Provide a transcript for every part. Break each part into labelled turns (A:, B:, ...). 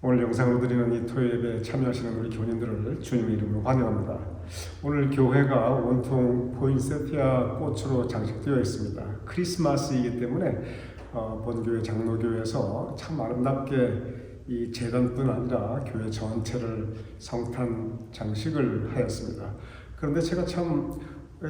A: 오늘 영상으로 드리는 이 토요 예배에 참여하시는 우리 교인들을 주님의 이름으로 환영합니다. 오늘 교회가 온통 포인세티아 꽃으로 장식되어 있습니다. 크리스마스이기 때문에 본교회 장로교회에서 참 아름답게 이 제단뿐 아니라 교회 전체를 성탄 장식을 하였습니다. 그런데 제가 참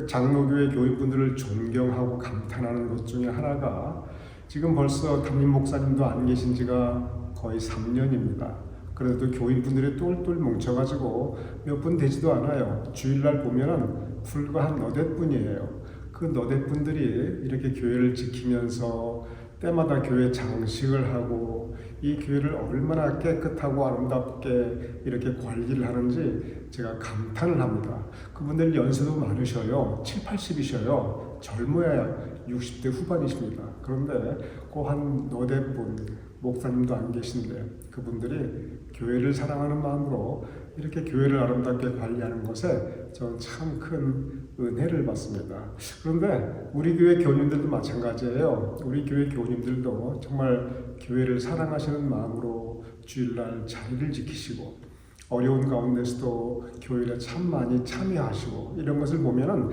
A: 장로교회 교인분들을 존경하고 감탄하는 것 중에 하나가 지금 벌써 담임 목사님도 안 계신 지가 거의 3년입니다. 그래도 교인분들이 똘똘 뭉쳐가지고 몇 분 되지도 않아요. 주일날 보면은 불과 한 너댓 분이에요. 그 너댓 분들이 이렇게 교회를 지키면서 때마다 교회 장식을 하고 이 교회를 얼마나 깨끗하고 아름답게 이렇게 관리를 하는지 제가 감탄을 합니다. 그분들 연세도 많으셔요. 7, 80이셔요. 젊어야 60대 후반이십니다. 그런데 그 한 너댓 분, 목사님도 안 계신데 그분들이 교회를 사랑하는 마음으로 이렇게 교회를 아름답게 관리하는 것에 저는 참 큰 은혜를 받습니다. 그런데 우리 교회 교인들도 마찬가지예요. 우리 교회 교인들도 정말 교회를 사랑하시는 마음으로 주일날 자리를 지키시고 어려운 가운데서도 교회에 참 많이 참여하시고 이런 것을 보면은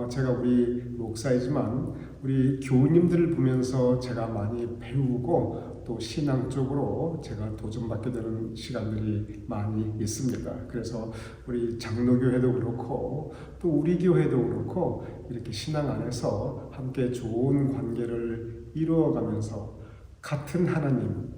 A: 제가 우리 목사이지만 우리 교우님들을 보면서 제가 많이 배우고 또 신앙적으로 제가 도전받게 되는 시간들이 많이 있습니다. 그래서 우리 장로교회도 그렇고 또 우리 교회도 그렇고 이렇게 신앙 안에서 함께 좋은 관계를 이루어가면서 같은 하나님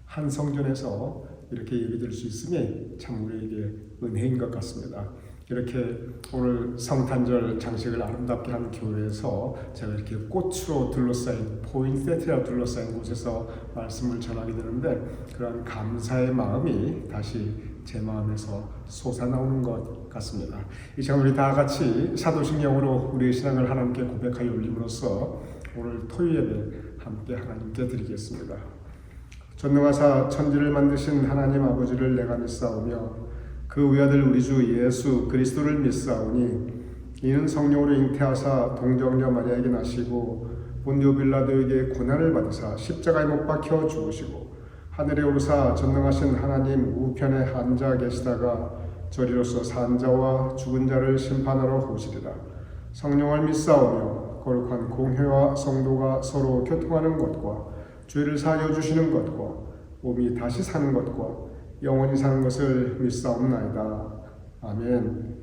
A: 한 성전에서 이렇게 예배드릴 수 있음이 참 우리에게 은혜인 것 같습니다. 이렇게 오늘 성탄절 장식을 아름답게 한 교회에서 제가 이렇게 꽃으로 둘러싸인 포인세트라 둘러싸인 곳에서 말씀을 전하게 되는데 그러한 감사의 마음이 다시 제 마음에서 솟아나오는 것 같습니다. 이 시간 우리 다 같이 사도신경으로 우리의 신앙을 하나님께 고백하여 올림으로써 오늘 토요 예배 함께 하나님께 드리겠습니다. 전능하사 천지를 만드신 하나님 아버지를 내가 믿사오며 그 외아들 우리 주 예수 그리스도를 믿사오니 이는 성령으로 잉태하사 동정녀 마리아에게 나시고 본디오 빌라도에게 고난을 받으사 십자가에 못 박혀 죽으시고 하늘에 오르사 전능하신 하나님 우편에 앉아 계시다가 저리로서 산 자와 죽은 자를 심판하러 오시리라. 성령을 믿사오며 거룩한 공회와 성도가 서로 교통하는 것과 죄를 사하여 주시는 것과 몸이 다시 사는 것과 영원히 사는 것을 믿사옵나이다. 아멘.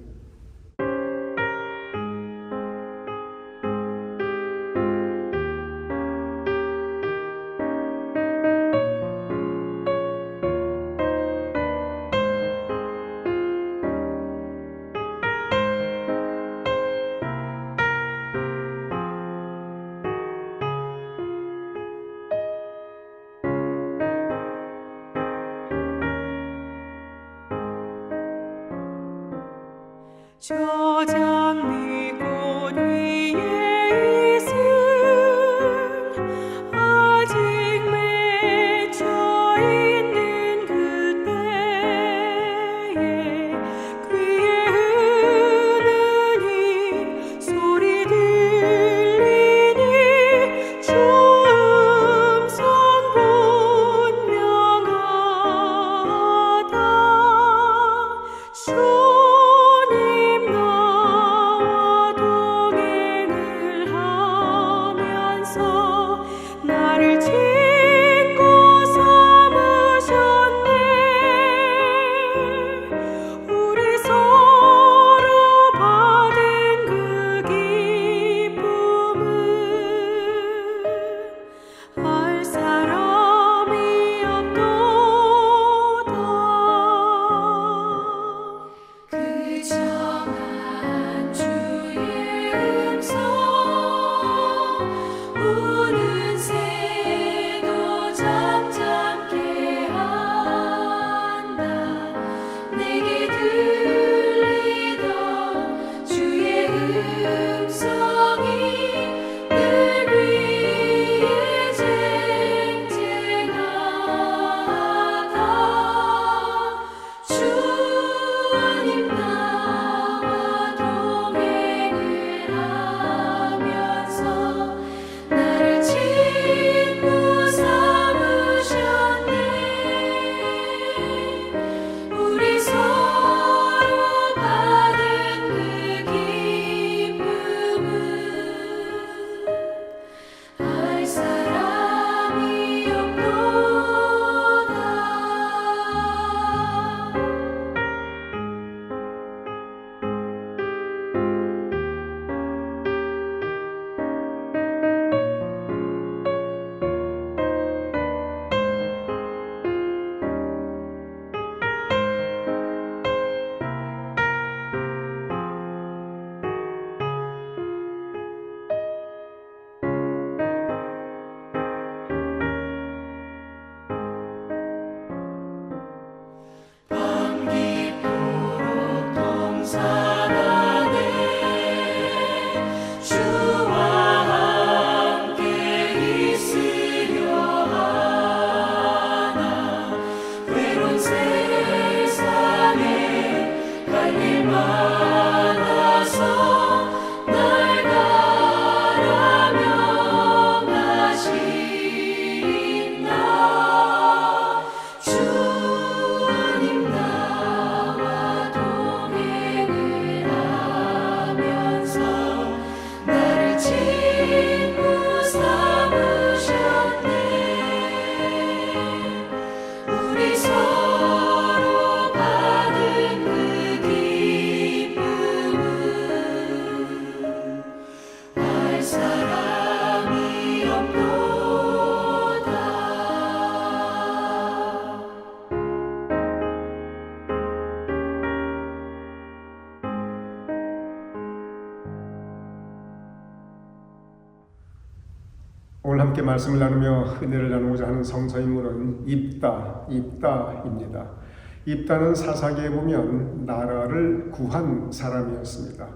A: 오늘 함께 말씀을 나누며 은혜를 나누고자 하는 성서 인물은 입다입니다. 입다는 사사기에 보면 나라를 구한 사람이었습니다.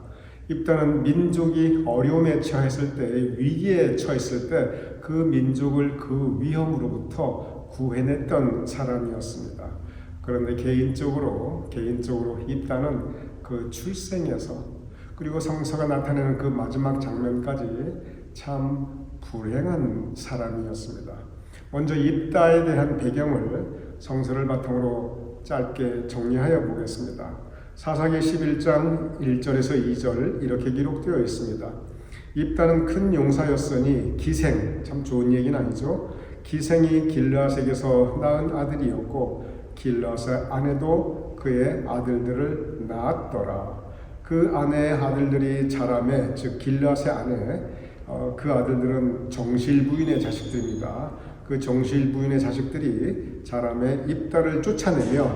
A: 입다는 민족이 어려움에 처했을 때, 위기에 처했을 때 그 민족을 그 위험으로부터 구해냈던 사람이었습니다. 그런데 개인적으로 입다는 그 출생에서 그리고 성서가 나타내는 그 마지막 장면까지 참 불행한 사람이었습니다. 먼저 입다에 대한 배경을 성서를 바탕으로 짧게 정리하여 보겠습니다. 사사기 11장 1절에서 2절 이렇게 기록되어 있습니다. 입다는 큰 용사였으니 기생, 참 좋은 얘기는 아니죠. 기생이 길르앗에게서 낳은 아들이었고 길르앗의 아내도 그의 아들들을 낳았더라. 그 아내의 아들들이 자라매, 즉 길르앗의 아내, 그 아들들은 정실 부인의 자식들입니다. 그 정실 부인의 자식들이 자라매 입다를 쫓아내며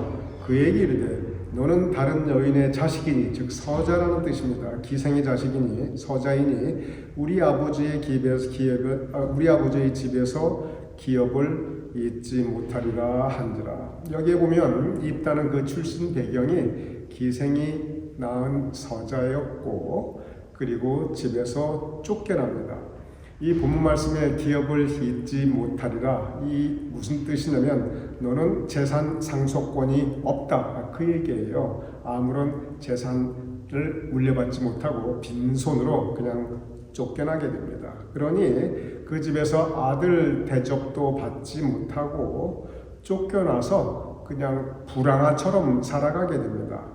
A: 그에게 이르되 너는 다른 여인의 자식이니, 즉 서자라는 뜻입니다. 기생의 자식이니 서자이니 우리 아버지의 집에서 기업을 잊지 못하리라 한지라. 여기에 보면 입다는 그 출신 배경이 기생이 낳은 서자였고 그리고 집에서 쫓겨납니다. 이 본문 말씀에 기업을 잊지 못하리라, 이 무슨 뜻이냐면 너는 재산 상속권이 없다, 그 얘기예요. 아무런 재산을 물려받지 못하고 빈손으로 그냥 쫓겨나게 됩니다. 그러니 그 집에서 아들 대접도 받지 못하고 쫓겨나서 그냥 불황아처럼 살아가게 됩니다.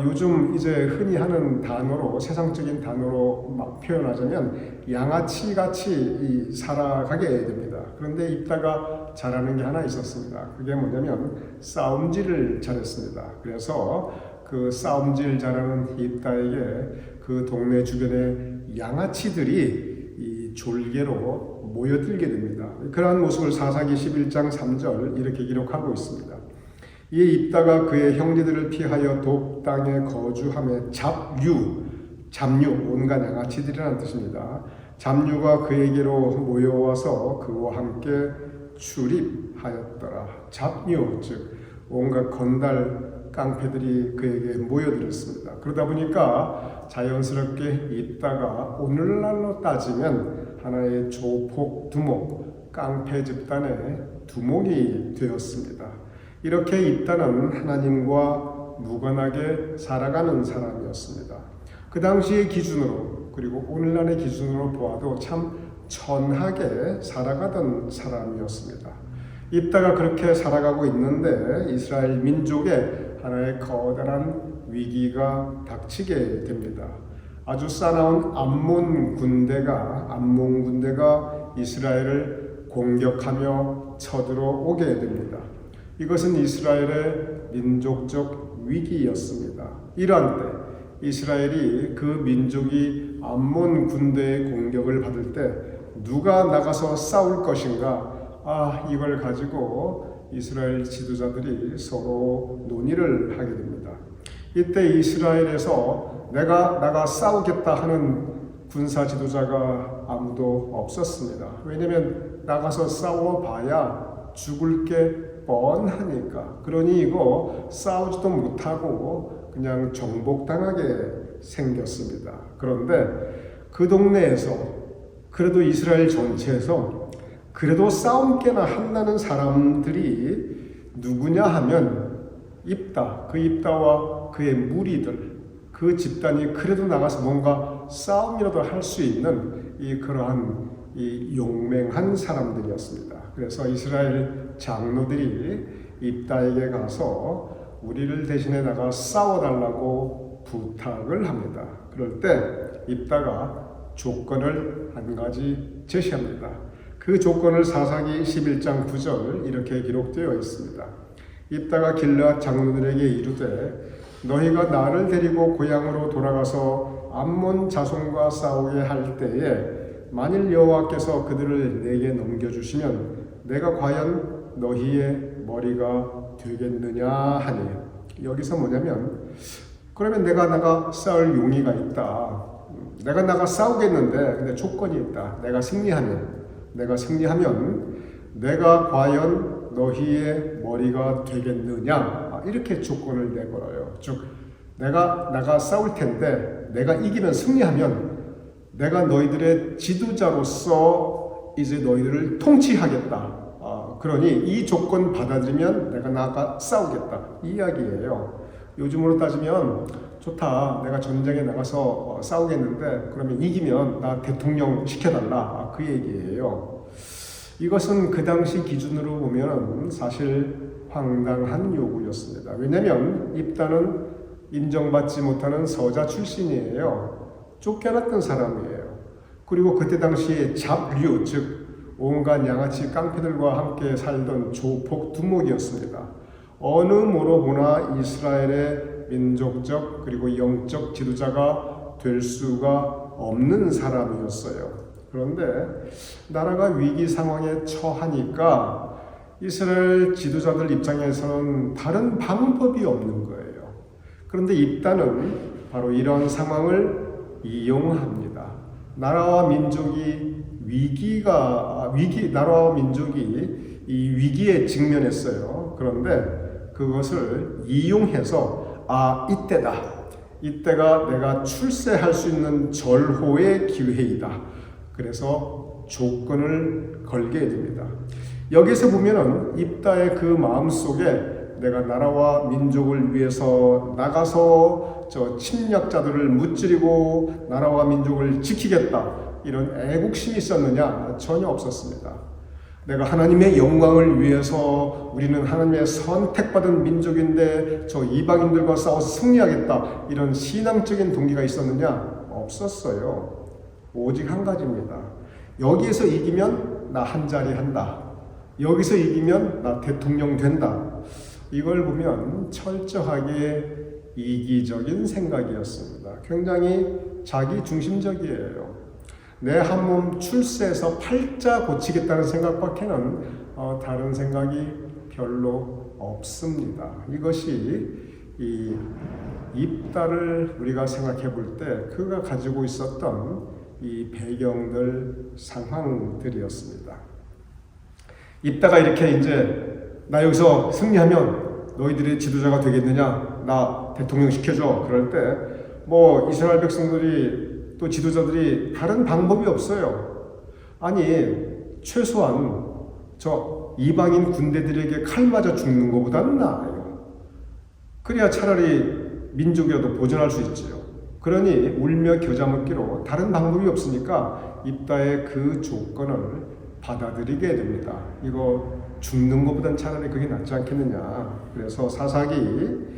A: 요즘 이제 흔히 하는 단어로, 세상적인 단어로 막 표현하자면 양아치 같이 살아가게 됩니다. 그런데 입다가 잘하는 게 하나 있었습니다. 그게 뭐냐면 싸움질을 잘했습니다. 그래서 그 싸움질 잘하는 입다에게 그 동네 주변의 양아치들이 이 졸개로 모여들게 됩니다. 그러한 모습을 사사기 11장 3절 이렇게 기록하고 있습니다. 이에 입다가 그의 형제들을 피하여 돕 땅에 거주함에 잡류, 온갖 양아치들이라는 뜻입니다. 잡류가 그에게로 모여와서 그와 함께 출입하였더라. 잡류, 즉 온갖 건달 깡패들이 그에게 모여들었습니다. 그러다 보니까 자연스럽게 입다가 오늘날로 따지면 하나의 조폭, 두목, 깡패 집단의 두목이 되었습니다. 이렇게 입다는 하나님과 무관하게 살아가는 사람이었습니다. 그 당시의 기준으로 그리고 오늘날의 기준으로 보아도 참 천하게 살아가던 사람이었습니다. 입다가 그렇게 살아가고 있는데 이스라엘 민족에 하나의 거대한 위기가 닥치게 됩니다. 아주 싸나운 암몬 군대가 이스라엘을 공격하며 쳐들어오게 됩니다. 이것은 이스라엘의 민족적 위기였습니다. 이러한 때 이스라엘이 그 민족이 암몬 군대의 공격을 받을 때 누가 나가서 싸울 것인가? 이걸 가지고 이스라엘 지도자들이 서로 논의를 하게 됩니다. 이때 이스라엘에서 내가 나가 싸우겠다 하는 군사 지도자가 아무도 없었습니다. 왜냐하면 나가서 싸워봐야 죽을 게 뻔하니까. 그러니 이거 싸우지도 못하고 그냥 정복당하게 생겼습니다. 그런데 그 동네에서 그래도 이스라엘 전체에서 그래도 싸움 깨나 한다는 사람들이 누구냐 하면 입다, 그 입다와 그의 무리들, 그 집단이 그래도 나가서 뭔가 싸움이라도 할 수 있는 그러한 용맹한 사람들이었습니다. 그래서 이스라엘 장로들이 입다에게 가서 우리를 대신해 나가 싸워달라고 부탁을 합니다. 그럴 때 입다가 조건을 한 가지 제시합니다. 그 조건을 사사기 11장 9절 이렇게 기록되어 있습니다. 입다가 길르앗 장로들에게 이르되 너희가 나를 데리고 고향으로 돌아가서 암몬 자손과 싸우게 할 때에 만일 여호와께서 그들을 내게 넘겨주시면 내가 과연 너희의 머리가 되겠느냐 하니, 여기서 뭐냐면 그러면 내가 나가 싸울 용의가 있다. 내가 나가 싸우겠는데 근데 조건이 있다. 내가 승리하면 내가 승리하면 내가 과연 너희의 머리가 되겠느냐? 이렇게 조건을 내걸어요. 즉 내가 싸울 텐데 내가 이기면 승리하면 내가 너희들의 지도자로서 이제 너희들을 통치하겠다. 그러니 이 조건 받아들이면 내가 나가 싸우겠다. 이 이야기예요. 요즘으로 따지면 좋다. 내가 전쟁에 나가서 싸우겠는데 그러면 이기면 나 대통령 시켜달라. 그 얘기예요. 이것은 그 당시 기준으로 보면 사실 황당한 요구였습니다. 왜냐하면 입다는 인정받지 못하는 서자 출신이에요. 쫓겨났던 사람이에요. 그리고 그때 당시에 잡류, 즉 온갖 양아치 깡패들과 함께 살던 조폭 두목이었습니다. 어느 모로 보나 이스라엘의 민족적 그리고 영적 지도자가 될 수가 없는 사람이었어요. 그런데 나라가 위기 상황에 처하니까 이스라엘 지도자들 입장에서는 다른 방법이 없는 거예요. 그런데 입다는 바로 이런 상황을 이용합니다. 나라와 민족이 나라와 민족이 이 위기에 직면했어요. 그런데 그것을 이용해서 이때다. 이때가 내가 출세할 수 있는 절호의 기회이다. 그래서 조건을 걸게 됩니다. 여기서 보면은 입다의 그 마음속에 내가 나라와 민족을 위해서 나가서 저 침략자들을 무찌르고 나라와 민족을 지키겠다. 이런 애국심이 있었느냐? 전혀 없었습니다. 내가 하나님의 영광을 위해서 우리는 하나님의 선택받은 민족인데 저 이방인들과 싸워서 승리하겠다. 이런 신앙적인 동기가 있었느냐? 없었어요. 오직 한 가지입니다. 여기에서 이기면 나 한 자리 한다. 여기서 이기면 나 대통령 된다. 이걸 보면 철저하게 이기적인 생각이었습니다. 굉장히 자기 중심적이에요. 내 한 몸 출세해서 팔자 고치겠다는 생각밖에는 다른 생각이 별로 없습니다. 이것이 이 입다를 우리가 생각해 볼 때 그가 가지고 있었던 이 배경들 상황들이었습니다. 입다가 이렇게 이제 나 여기서 승리하면 너희들의 지도자가 되겠느냐? 나 대통령 시켜줘. 그럴 때 뭐 이스라엘 백성들이 또 지도자들이 다른 방법이 없어요. 아니 최소한 저 이방인 군대들에게 칼 맞아 죽는 것보다는 나아요. 그래야 차라리 민족이라도 보존할 수 있지요. 그러니 울며 겨자 먹기로 다른 방법이 없으니까 입다의 그 조건을 받아들이게 됩니다. 이거 죽는 것보단 차라리 그게 낫지 않겠느냐. 그래서 사사기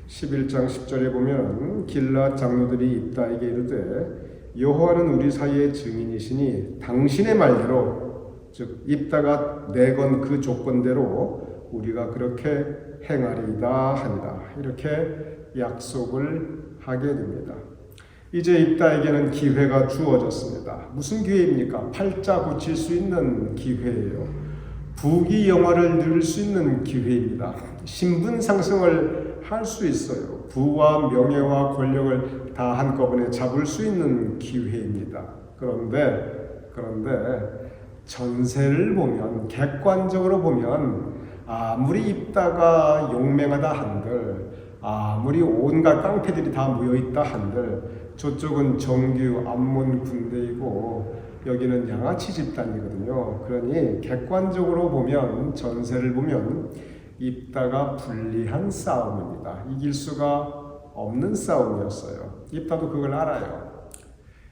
A: 11장 10절에 보면 길앗 장로들이 입다에게 이르되 여호와는 우리 사이의 증인이시니 당신의 말대로 즉 입다가 내건 그 조건대로 우리가 그렇게 행하리이다 하니라. 이렇게 약속을 하게 됩니다. 이제 입다에게는 기회가 주어졌습니다. 무슨 기회입니까? 팔자 고칠 수 있는 기회예요. 부귀 영화를 누릴 수 있는 기회입니다. 신분 상승을 할 수 있어요. 부와 명예와 권력을 다 한꺼번에 잡을 수 있는 기회입니다. 그런데 전세를 보면 객관적으로 보면 아무리 입다가 용맹하다 한들 아무리 온갖 깡패들이 다 모여있다 한들 저쪽은 정규 암몬 군대이고 여기는 양아치 집단이거든요. 그러니 객관적으로 보면 전세를 보면 입다가 불리한 싸움입니다. 이길 수가 없는 싸움이었어요. 입다도 그걸 알아요.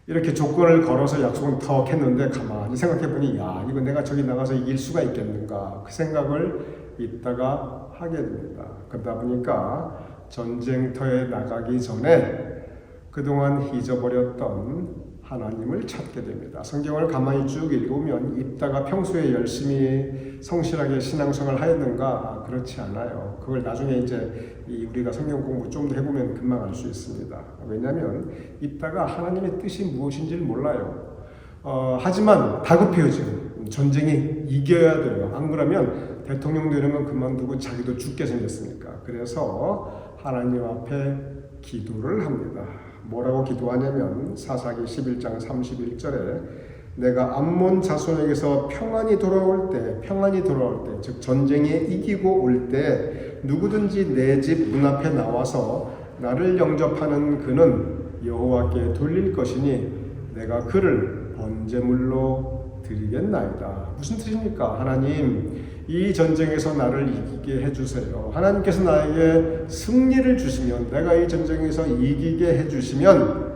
A: 이렇게 조건을 걸어서 약속은 턱 했는데 가만히 생각해보니 이거 내가 저기 나가서 이길 수가 있겠는가 그 생각을 입다가 하게 됩니다. 그러다 보니까 전쟁터에 나가기 전에 그동안 잊어버렸던 하나님을 찾게 됩니다. 성경을 가만히 쭉 읽으면 입다가 평소에 열심히 성실하게 신앙생활을 하였는가? 그렇지 않아요. 그걸 나중에 이제 우리가 성경 공부 좀 더 해보면 금방 알 수 있습니다. 왜냐하면 입다가 하나님의 뜻이 무엇인지를 몰라요. 하지만 다급해요 지금. 전쟁이 이겨야 돼요. 안 그러면 대통령 되려면 그만두고 자기도 죽게 생겼으니까. 그래서 하나님 앞에 기도를 합니다. 뭐라고 기도하냐면 사사기 11장 31절에 내가 암몬 자손에게서 평안이 돌아올 때, 즉 전쟁에 이기고 올 때 누구든지 내 집 문 앞에 나와서 나를 영접하는 그는 여호와께 돌릴 것이니 내가 그를 번제물로 드리겠나이다. 무슨 뜻입니까? 하나님, 이 전쟁에서 나를 이기게 해주세요. 하나님께서 나에게 승리를 주시면, 내가 이 전쟁에서 이기게 해주시면,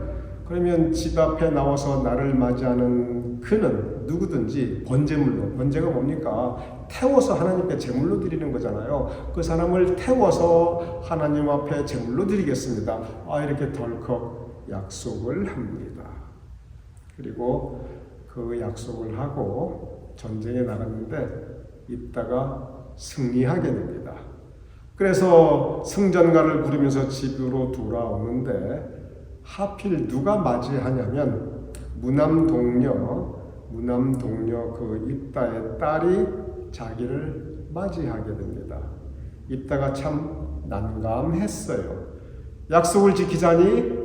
A: 그러면 집 앞에 나와서 나를 맞이하는 그는 누구든지 번제물로, 번제가 뭡니까? 태워서 하나님께 제물로 드리는 거잖아요. 그 사람을 태워서 하나님 앞에 제물로 드리겠습니다. 이렇게 덜컥 약속을 합니다. 그리고 그 약속을 하고 전쟁에 나갔는데 이따가 승리하게 됩니다. 그래서 승전가를 부르면서 집으로 돌아오는데 하필 누가 맞이하냐면 무남동녀 그 입다의 딸이 자기를 맞이하게 됩니다. 입다가 참 난감했어요. 약속을 지키자니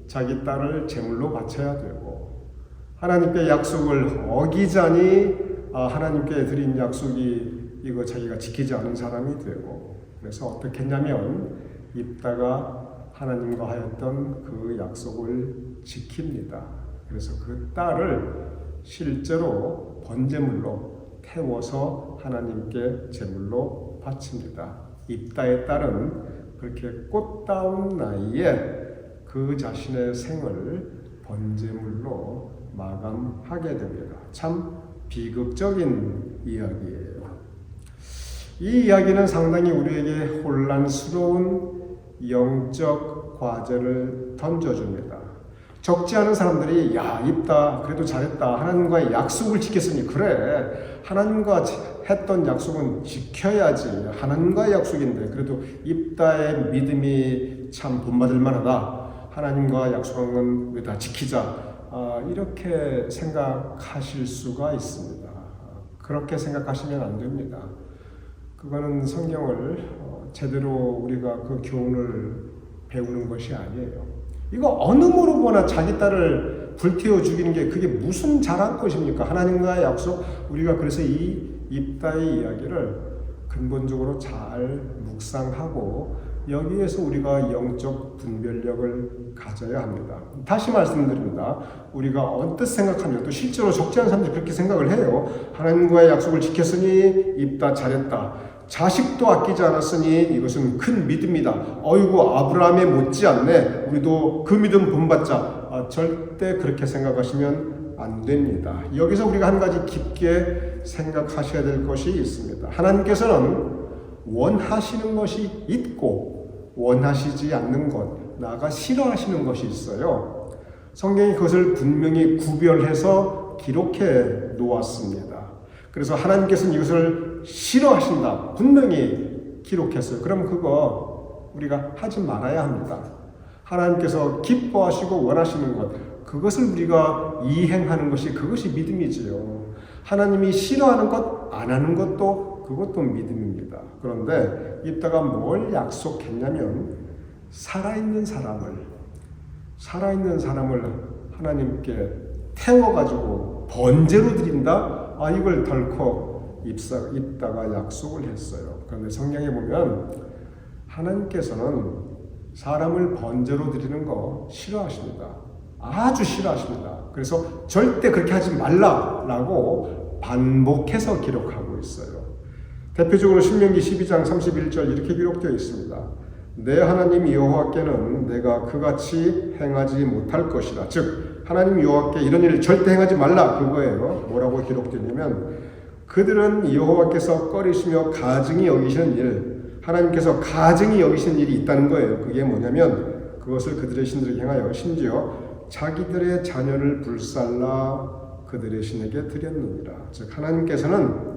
A: 자기 딸을 제물로 바쳐야 되고, 하나님께 약속을 어기자니 하나님께 드린 약속이 이거 자기가 지키지 않은 사람이 되고, 그래서 어떻게 했냐면 입다가 하나님과 하였던 그 약속을 지킵니다. 그래서 그 딸을 실제로 번제물로 태워서 하나님께 제물로 바칩니다. 입다의 딸은 그렇게 꽃다운 나이에 그 자신의 생을 번제물로 마감하게 됩니다. 참 비극적인 이야기예요. 이 이야기는 상당히 우리에게 혼란스러운 영적 과제를 던져줍니다. 적지 않은 사람들이 야, 입다 그래도 잘했다. 하나님과의 약속을 지켰으니 그래. 하나님과 했던 약속은 지켜야지. 하나님과의 약속인데 그래도 입다의 믿음이 참 본받을 만하다. 하나님과 약속한 건 왜 다 지키자. 이렇게 생각하실 수가 있습니다. 그렇게 생각하시면 안 됩니다. 그거는 성경을 제대로 우리가 그 교훈을 배우는 것이 아니에요. 이거 어느 모로 보나 자기 딸을 불태워 죽이는 게 그게 무슨 잘한 것입니까? 하나님과의 약속. 우리가 그래서 이 입다의 이야기를 근본적으로 잘 묵상하고 여기에서 우리가 영적 분별력을 가져야 합니다. 다시 말씀드립니다. 우리가 언뜻 생각하면 또 실제로 적지 않은 사람들이 그렇게 생각을 해요. 하나님과의 약속을 지켰으니 입다 잘했다. 자식도 아끼지 않았으니 이것은 큰 믿음이다. 어이구 아브라함에 못지않네. 우리도 그 믿음 본받자. 절대 그렇게 생각하시면 안 됩니다. 여기서 우리가 한 가지 깊게 생각하셔야 될 것이 있습니다. 하나님께서는 원하시는 것이 있고 원하시지 않는 것, 나아가 싫어하시는 것이 있어요. 성경이 그것을 분명히 구별해서 기록해 놓았습니다. 그래서 하나님께서는 이것을 싫어하신다. 분명히 기록했어요. 그럼 그거 우리가 하지 말아야 합니다. 하나님께서 기뻐하시고 원하시는 것, 그것을 우리가 이행하는 것이 그것이 믿음이지요. 하나님이 싫어하는 것, 안 하는 것도 그것도 믿음입니다. 그런데 이따가 뭘 약속했냐면 살아있는 사람을 하나님께 태워가지고 번제로 드린다? 이걸 덜컥 입다가 약속을 했어요. 그런데 성경에 보면 하나님께서는 사람을 번제로 드리는 거 싫어하십니다. 아주 싫어하십니다. 그래서 절대 그렇게 하지 말라라고 반복해서 기록하고 있어요. 대표적으로 신명기 12장 31절 이렇게 기록되어 있습니다. 내 하나님 여호와께는 내가 그같이 행하지 못할 것이다. 즉 하나님 여호와께 이런 일을 절대 행하지 말라 그거예요. 뭐라고 기록되냐면 그들은 여호와께서 꺼리시며 가증히 여기시는 일, 하나님께서 가증히 여기시는 일이 있다는 거예요. 그게 뭐냐면 그것을 그들의 신들에게 행하여 심지어 자기들의 자녀를 불살라 그들의 신에게 드렸느니라. 즉 하나님께서는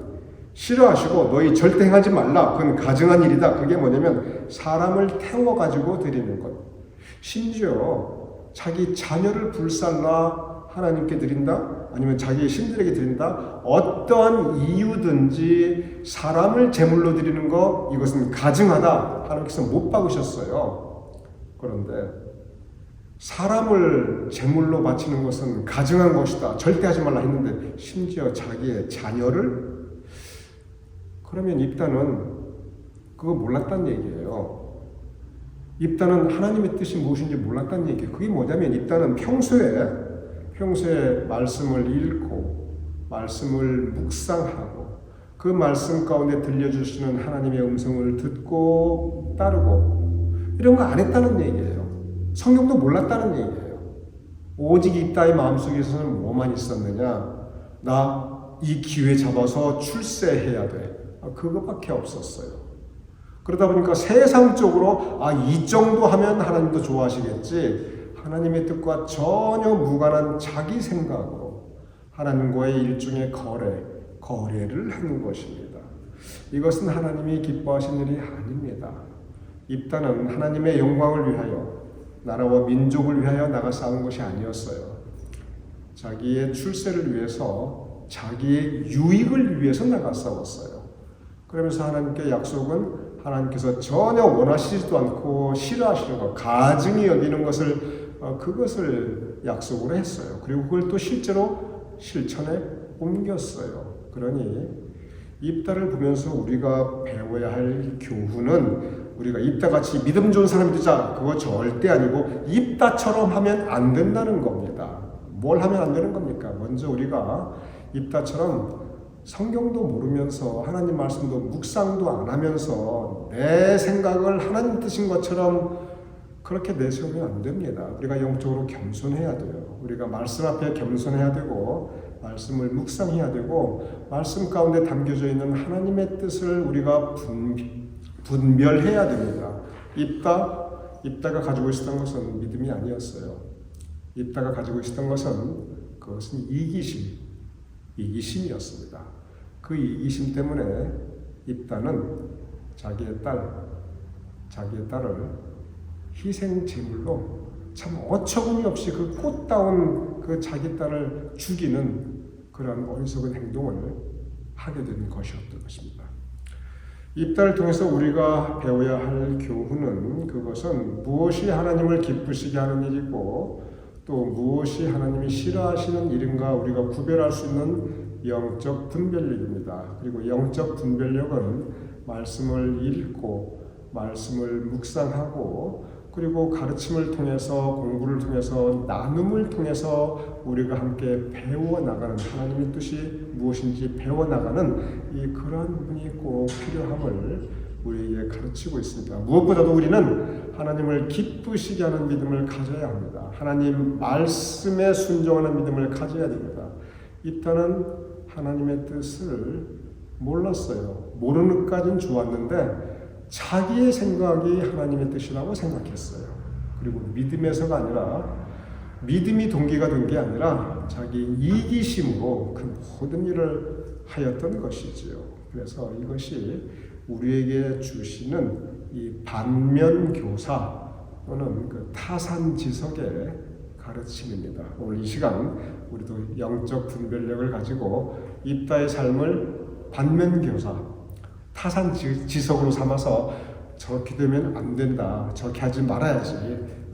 A: 싫어하시고 너희 절대 행하지 말라. 그건 가증한 일이다. 그게 뭐냐면 사람을 태워가지고 드리는 것. 심지어 자기 자녀를 불살라 하나님께 드린다? 아니면 자기의 신들에게 드린다? 어떠한 이유든지 사람을 제물로 드리는 거 이것은 가증하다. 하나님께서 못 박으셨어요. 그런데 사람을 제물로 바치는 것은 가증한 것이다. 절대 하지 말라 했는데 심지어 자기의 자녀를? 그러면 입다는 그거 몰랐단 얘기예요. 입다는 하나님의 뜻이 무엇인지 몰랐단 얘기예요. 그게 뭐냐면 입다는 평소에 말씀을 읽고 말씀을 묵상하고 그 말씀 가운데 들려주시는 하나님의 음성을 듣고 따르고 이런 거 안 했다는 얘기예요. 성경도 몰랐다는 얘기예요. 오직 입다의 마음속에서는 뭐만 있었느냐? 나 이 기회 잡아서 출세해야 돼. 그거밖에 없었어요. 그러다 보니까 세상적으로 이 정도 하면 하나님도 좋아하시겠지. 하나님의 뜻과 전혀 무관한 자기 생각으로 하나님과의 일종의 거래를 하는 것입니다. 이것은 하나님이 기뻐하신 일이 아닙니다. 입다는 하나님의 영광을 위하여 나라와 민족을 위하여 나가 싸운 것이 아니었어요. 자기의 출세를 위해서 자기의 유익을 위해서 나가 싸웠어요. 그러면서 하나님께 약속은 하나님께서 전혀 원하시지도 않고 싫어하시는 것, 가증히 여기는 그것을 약속으로 했어요. 그리고 그걸 또 실제로 실천에 옮겼어요. 그러니 입다를 보면서 우리가 배워야 할 교훈은 우리가 입다같이 믿음 좋은 사람이 되자 그거 절대 아니고 입다처럼 하면 안 된다는 겁니다. 뭘 하면 안 되는 겁니까? 먼저 우리가 입다처럼 성경도 모르면서 하나님 말씀도 묵상도 안 하면서 내 생각을 하나님 뜻인 것처럼 그렇게 내세우면 안 됩니다. 우리가 영적으로 겸손해야 돼요. 우리가 말씀 앞에 겸손해야 되고 말씀을 묵상해야 되고 말씀 가운데 담겨져 있는 하나님의 뜻을 우리가 분별해야 됩니다. 입다가 가지고 있었던 것은 믿음이 아니었어요. 입다가 가지고 있었던 그것은 이기심이었습니다. 그 이기심 때문에 입다는 자기의 딸을 희생 제물로 참 어처구니 없이 그 꽃다운 그 자기 딸을 죽이는 그런 어리석은 행동을 하게 된 것이었던 것입니다. 입다를 통해서 우리가 배워야 할 교훈은 그것은 무엇이 하나님을 기쁘시게 하는 일이고 또 무엇이 하나님이 싫어하시는 일인가 우리가 구별할 수 있는 영적 분별력입니다. 그리고 영적 분별력은 말씀을 읽고 말씀을 묵상하고 그리고 가르침을 통해서 공부를 통해서 나눔을 통해서 우리가 함께 배워나가는 하나님의 뜻이 무엇인지 배워나가는 그러한 부분이 꼭 필요함을 우리에게 가르치고 있습니다. 무엇보다도 우리는 하나님을 기쁘시게 하는 믿음을 가져야 합니다. 하나님 말씀에 순종하는 믿음을 가져야 됩니다. 입다는 하나님의 뜻을 몰랐어요. 모르는 것까지는 좋았는데 자기의 생각이 하나님의 뜻이라고 생각했어요. 그리고 믿음에서가 아니라 믿음이 동기가 된 게 아니라 자기 이기심으로 그 모든 일을 하였던 것이지요. 그래서 이것이 우리에게 주시는 이 반면교사 또는 그 타산지석의 가르침입니다. 오늘 이 시간 우리도 영적 분별력을 가지고 입다의 삶을 반면교사 타산지석으로 삼아서 저렇게 되면 안 된다, 저렇게 하지 말아야지.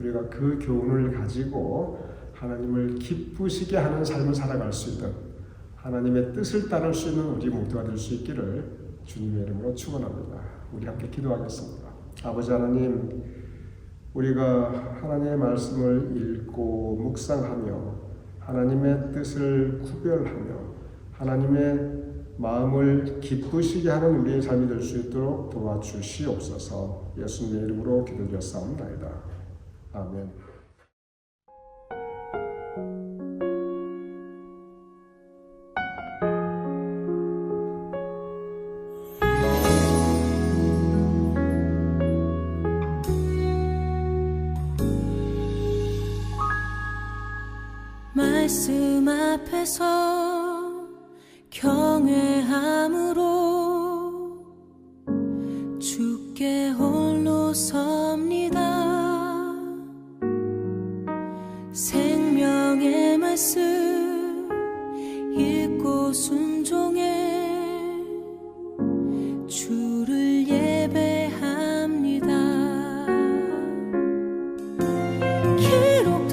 A: 우리가 그 교훈을 가지고 하나님을 기쁘시게 하는 삶을 살아갈 수 있는 하나님의 뜻을 따를 수 있는 우리 모두가 될 수 있기를 주님의 이름으로 축원합니다. 우리 함께 기도하겠습니다. 아버지 하나님, 우리가 하나님의 말씀을 읽고 묵상하며 하나님의 뜻을 구별하며 하나님의 마음을 기쁘시게 하는 우리의 삶이 될 수 있도록 도와주시옵소서. 예수님의 이름으로 기도드렸사옵나이다. 아멘.
B: 말씀 앞에서 경외함으로 주께 홀로 섭니다. 생명의 말씀 읽고 순종해 주를 예배합니다. 기록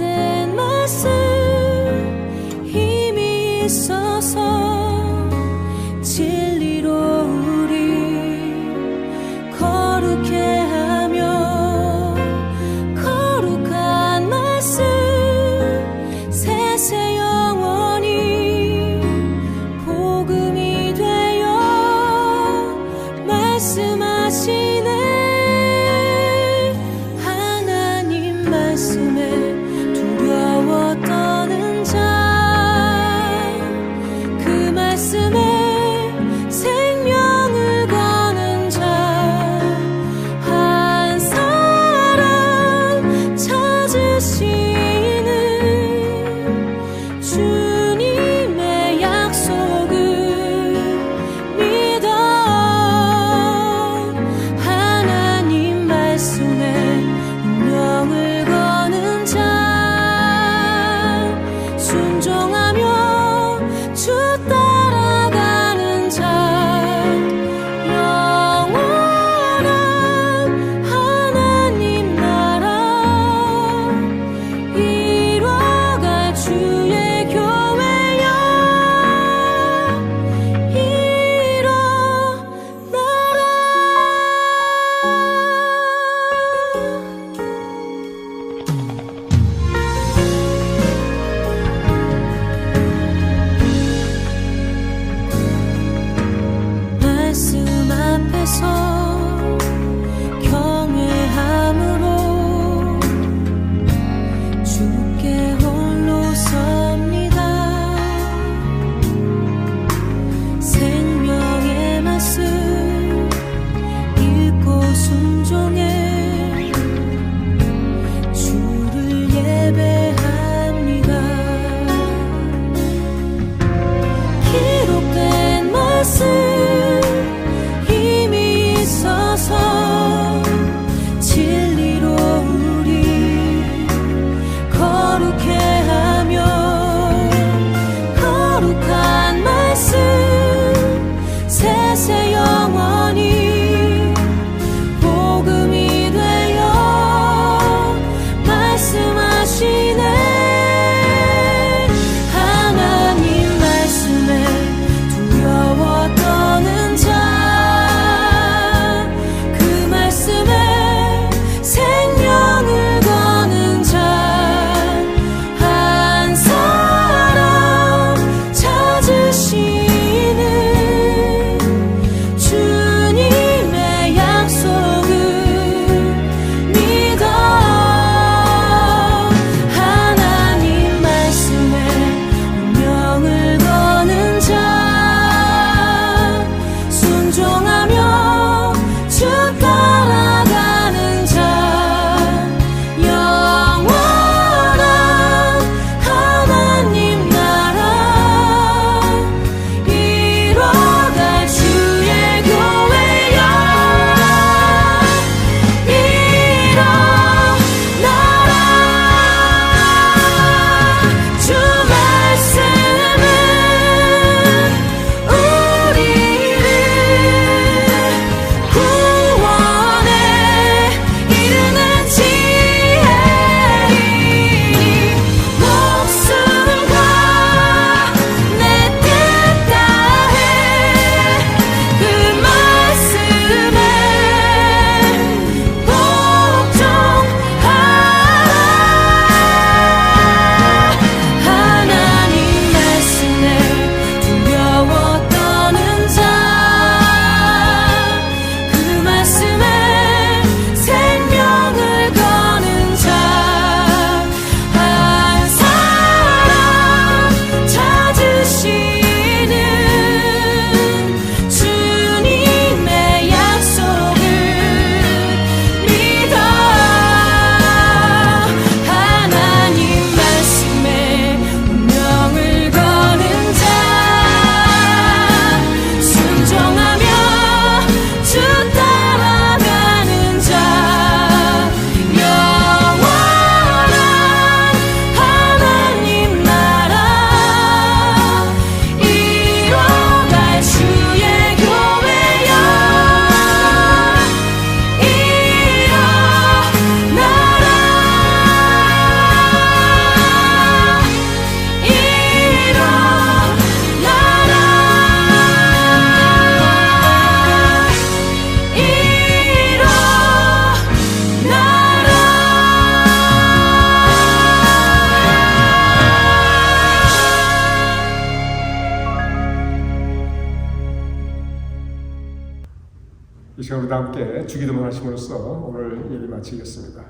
A: 시간 우리 함께 주기도문 하심으로써 오늘 예배 마치겠습니다.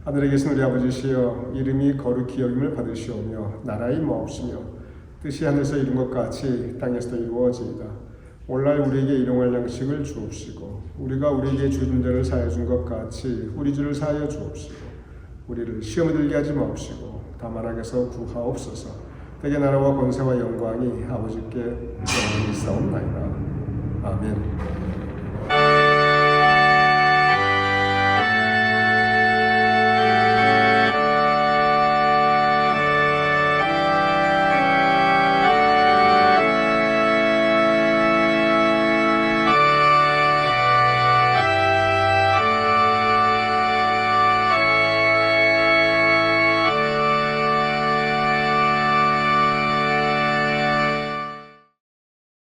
A: 하늘에 계신 우리 아버지시여, 이름이 거룩히 여김을 받으시오며 나라의 임하옵시며 뜻이 하늘에서 이룬 것 같이 땅에서도 이루어지이다. 오늘날 우리에게 일용할 양식을 주옵시고 우리가 우리에게 주준 자를 사하여 준 것 같이 우리 주를 사하여 주옵시고 우리를 시험에 들게 하지 마옵시고 다만 악에서 구하옵소서. 대개 나라와 권세와 영광이 아버지께 영원히 있사옵나이다. 아멘.